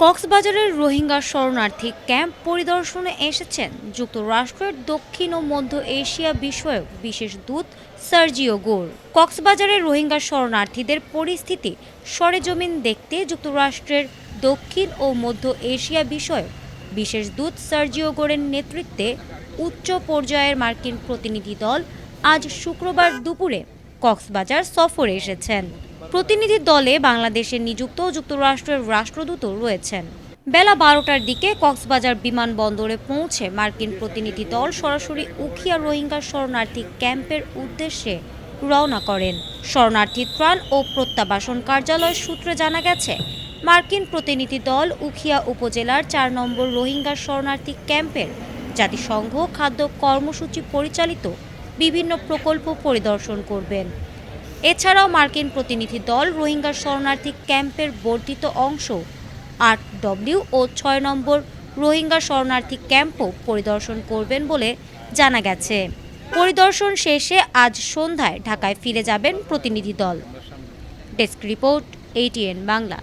কক্সবাজারের রোহিঙ্গা শরণার্থী ক্যাম্প পরিদর্শনে এসেছেন যুক্তরাষ্ট্রের দক্ষিণ ও মধ্য এশিয়া বিষয়ক বিশেষ দূত সার্জিও গোর। কক্সবাজারের রোহিঙ্গা শরণার্থীদের পরিস্থিতি সরেজমিন দেখতে যুক্তরাষ্ট্রের দক্ষিণ ও মধ্য এশিয়া বিষয়ক বিশেষ দূত সার্জিও গোরের নেতৃত্বে উচ্চ পর্যায়ের মার্কিন প্রতিনিধি দল আজ শুক্রবার দুপুরে কক্সবাজার সফরে এসেছেন। প্রতিনিধি দলে বাংলাদেশে নিযুক্ত যুক্তরাষ্ট্রের রাষ্ট্রদূতও রয়েছেন। বেলা ১২টার দিকে কক্সবাজার বিমানবন্দরে পৌঁছে মার্কিন প্রতিনিধি দল সরাসরি উখিয়া রোহিঙ্গা শরণার্থী ক্যাম্পের উদ্দেশ্যে রওনা করেন। শরণার্থী ত্রাণ ও প্রত্যাবাসন কার্যালয় সূত্রে জানা গেছে, মার্কিন প্রতিনিধি দল উখিয়া উপজেলার ৪ নম্বর রোহিঙ্গা শরণার্থী ক্যাম্পের জাতিসংঘ খাদ্য কর্মসূচি পরিচালিত বিভিন্ন প্রকল্প পরিদর্শন করবেন। এছাড়াও মার্কিন প্রতিনিধি দল রোহিঙ্গা শরণার্থী ক্যাম্পের বর্ধিত অংশ ৮W ও ৬ নম্বর রোহিঙ্গা শরণার্থী ক্যাম্পও পরিদর্শন করবেন বলে জানা গেছে। পরিদর্শন শেষে আজ সন্ধ্যায় ঢাকায় ফিরে যাবেন প্রতিনিধি দল। Desk report, ATN Bangla.